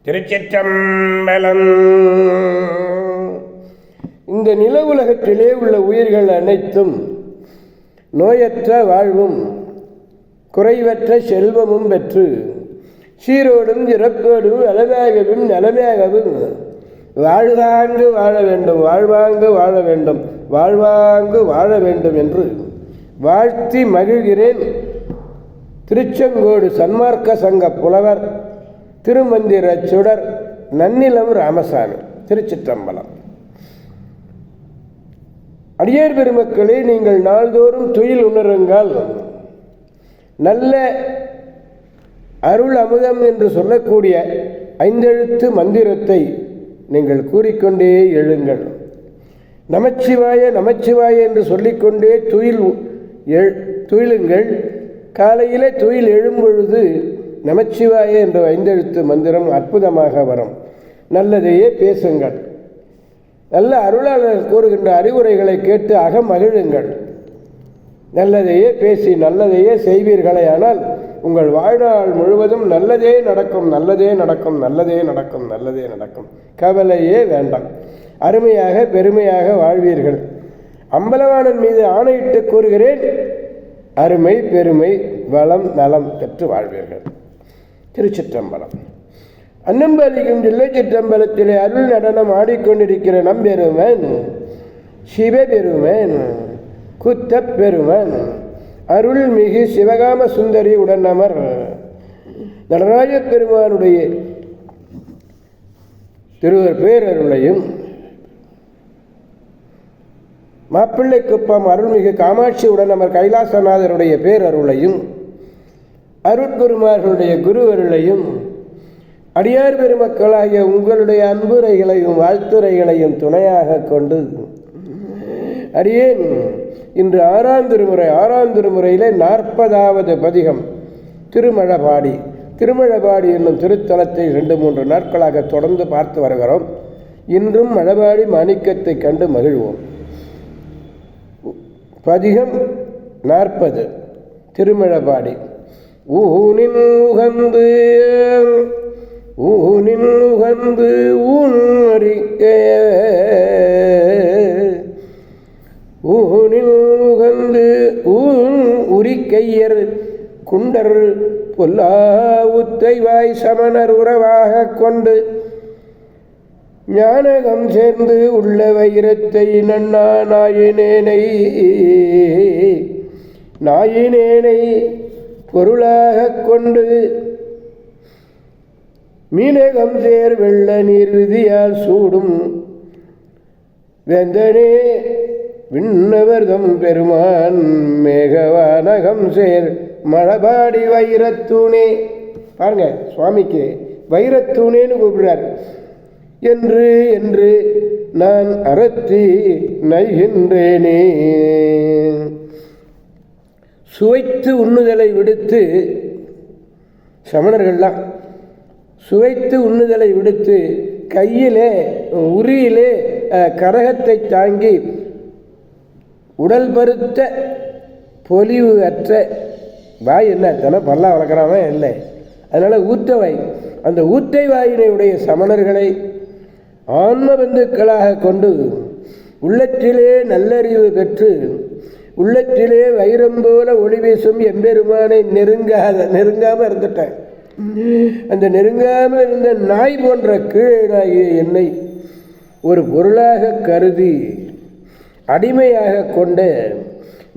திருச்சிற்றம்பலம். இந்த நில உலகத்திலே உள்ள உயிர்கள் அனைத்தும் நோயற்ற வாழ்வும் குறைவற்ற செல்வமும் பெற்று சீரோடும் இறப்போடும் நலமாகவும் நலமாகவும் வாழ்வாங்கு வாழ வேண்டும், வாழ்வாங்கு வாழ வேண்டும், வாழ்வாங்கு வாழ வேண்டும் என்று வாழ்த்தி மகிழ்கிறேன். திருச்செங்கோடு சன்மார்க்க சங்க புலவர் திருமந்திர சுடர் நன்னிலம் ராமசாமி. திருச்சிற்றம்பலம். அடியார் பெருமக்களே, நீங்கள் நாள்தோறும் துயில் உணருங்கள். நல்ல அருள் அமுதம் என்று சொல்லக்கூடிய ஐந்தெழுத்து மந்திரத்தை நீங்கள் கூறிக்கொண்டே எழுங்கள். நமச்சிவாய நமச்சிவாய என்று சொல்லிக்கொண்டே துயிலுங்கள். காலையிலே துயில் எழும்பொழுது நமச்சிவாய என்ற ஐந்தெழுத்து மந்திரம் அற்புதமாக வரும். நல்லதையே பேசுங்கள். நல்ல அருளாளர் கூறுகின்ற அறிவுரைகளை கேட்டு அகமகிழுங்கள். நல்லதையே பேசி நல்லதையே செய்வீர்களே ஆனால் உங்கள் வாழ்நாள் முழுவதும் நல்லதே நடக்கும், நல்லதே நடக்கும், நல்லதே நடக்கும், நல்லதே நடக்கும். கவலையே வேண்டாம். அருமையாக பெருமையாக வாழ்வீர்கள். அம்பலவாணன் மீது ஆணையிட்டு கூறுகிறேன், அருமை பெருமை வளம் நலம் பெற்று வாழ்வீர்கள். திருச்சிற்றம்பலம். அன்னம்பலிக்கும் தில்லை சிற்றம்பலத்திலே அருள் நடனம் ஆடிக்கொண்டிருக்கிற நம்பெருமன் சிவபெருமன் குத்தப் பெருமன் அருள்மிகு சிவகாம சுந்தரி உடனமர் நடராஜ பெருமானுடைய திருவர் பேரருளையும் மாப்பிள்ளை குப்பம் அருள்மிகு காமாட்சி உடனமர் கைலாசநாதருடைய பேரருளையும் அருட்குருமார்களுடைய குருவருளையும் அடியார் பெருமக்களாகிய உங்களுடைய அன்புரைகளையும் வாழ்த்துரைகளையும் துணையாக கொண்டு அடியேன் இன்று ஆறாம் திருமுறையிலே 40வது பதிகம் திருமழபாடி என்னும் திருத்தலத்தை 2-3 நாட்களாக தொடர்ந்து பார்த்து வருகிறோம். இன்றும் மழபாடி மாணிக்கத்தை கண்டு மகிழ்வோம். பதிகம் 40 திருமழபாடி. ஊனின் உகந்து ஊன் அறிக்க ஊனில் உகந்து ஊன் உரிக்கையர் குண்டர் பொல்லா உத்தைவாய் சமணர் உறவாக கொண்டு ஞானகம் சேர்ந்து உள்ள வைரத்தை நன்னா நாயினேனை பொருளாக கொண்டு மீனகம் சேர் வெள்ள நீர் விதியால் சூடும் வேந்தனே விண்ணவர்தம் பெருமான் மேகவானகம் சேர் மழபாடி வைரத்தூணே. பாருங்க, சுவாமிக்கு வைரத்தூணேன்னு கூப்பிடுறார். என்று என்று நான் அறத்தி நைகின்றேனே. சுவைத்து உண்ணுதலை விடுத்து சமணர்கள்லாம் சுவைத்து உண்ணுதலை விடுத்து கையிலே உரியிலே கரகத்தை தாங்கி உடல் பருத்த பொலிவு அற்ற வாய் என்ன தானே பல்லா வளர்க்குறாம இல்லை, அதனால் ஊற்றவாய். அந்த ஊற்றை வாயினுடைய சமணர்களை ஆன்ம பந்துக்களாக கொண்டு உள்ளத்திலே நல்லறிவு பெற்று உள்ளத்திலே வைரம் போல ஒளி வீசும் எம்பெருமானை நெருங்காமல் இருந்துட்டேன். அந்த நெருங்காமல் இருந்த நாய் போன்ற கீழாகிய என்னை ஒரு பொருளாக கருதி அடிமையாக கொண்ட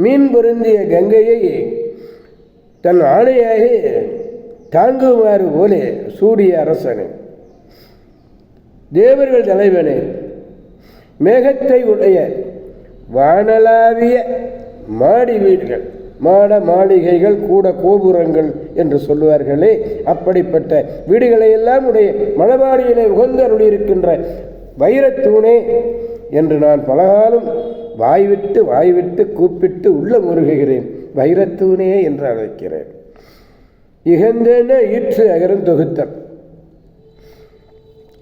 மீன் பொருந்திய கங்கையை தன் ஆணையாக தாங்குமாறு போல சூடிய அரசனே, தேவர்கள் தலைவனே, மேகத்தை உடைய வானளாவிய மாடி வீடுகள் மாளிகைகள் கூட கோபுரங்கள் என்று சொல்லுவார்களே, அப்படிப்பட்ட வீடுகளை எல்லாம் உடைய மழபாடியிலே உகந்தருளியிருக்கின்ற வைரத்தூணே என்று நான் பலகாலம் வாய்விட்டு கூப்பிட்டு உள்ள முருகுகிறேன். வைரத்தூணே என்று அழைக்கிறேன். இகந்தன ஈற்று அகரம் தொகுத்தல்.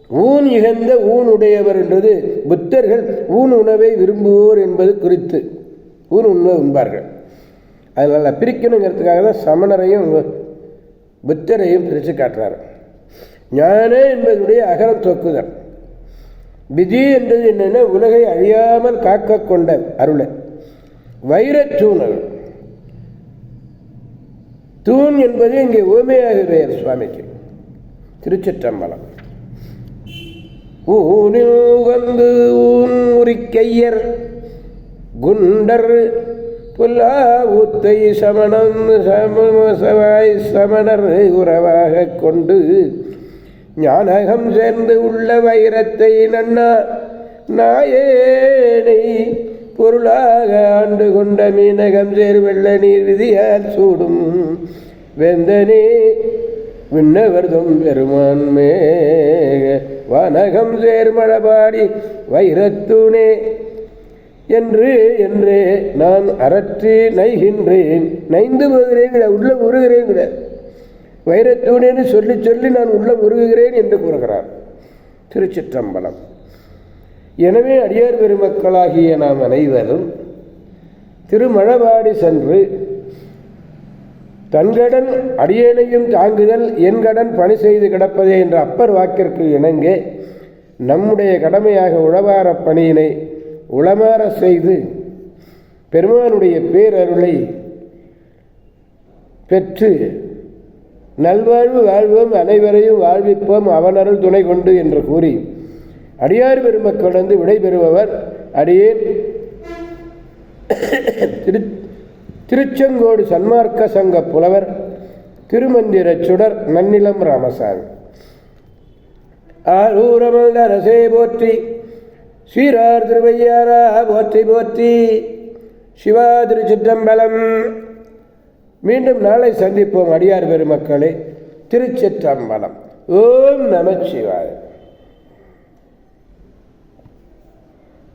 ஊன் இகந்த ஊன் உடையவர் என்றது புத்தர்கள் ஊன் உணவை விரும்புவோர் என்பது குறித்து ஊன் உணவு உண்பார்கள். அதனால் பிரிக்கணுங்கிறதுக்காக தான் சமணரையும் புத்தரையும் பிரித்து காட்டுறாரு. ஞான என்பதுடைய அகரம் தொக்குதல். விதி என்றது என்னென்ன, உலகை அழியாமல் காக்க கொண்ட அருளை. வைரத்தூணல், தூண் என்பது இங்கே ஊமையாக பெயர் சுவாமிக்கு. திருச்சிற்றம்பலம். ஊனில் உகந்து ஊன்முறிக்கையர் குண்டர் புல்லா ஊத்தை சமணம் சமசவாய் சமணர் உறவாக கொண்டு ஞானகம் சேர்ந்து உள்ள வைரத்தை நன்னா நாயேனை பொருளாக ஆண்டு கொண்ட மீனகம் சேர் வெள்ள நீர் விதியால் சூடும் வெந்தனே விண்ணவர்தம் பெருமான் மேக வனகம் சேர் மழபாடி வைரத்தூணே என்று என்றே நான் அறற்றி நைகின்றேன். நைந்து போகிறேன், உள்ள உருகிறேன். வைரத்தூணேன்னு சொல்லி சொல்லி நான் உள்ள உருகுகிறேன் என்று கூறுகிறார். திருச்சிற்றம்பலம். எனவே அடியார் பெருமக்களாகிய நாம் அனைவரும் திருமழபாடி சென்று தன்கடன் அடியேனையும் தாங்குதல் என் கடன் பணி செய்து கிடப்பதே என்ற அப்பர் வாக்கிற்கு இணங்க நம்முடைய கடமையாக உழவார பணியினை உளமாற செய்து பெருமானுடைய பேரருளை பெற்று நல்வாழ்வு வாழ்வோம், அனைவரையும் வாழ்விப்போம், அவனருள் துணை கொண்டு என்று கூறி அடியார் பெருமக்களிடந்து விடைபெறுபவர் அடியேன் திருச்செங்கோடு சன்மார்க்க சங்க புலவர் திருமந்திர சுடர் நன்னிலம் ராமசாமி. ஆரூரமல்ல அரசே போற்றி, ஸ்ரீரார் திருவையாரா போற்றி போற்றி. சிவா திருச்சிற்றம்பலம். மீண்டும் நாளை சந்திப்போம் அடியார் பெருமக்களே. திருச்சிற்றம்பலம். ஓம் நமச்சிவாய.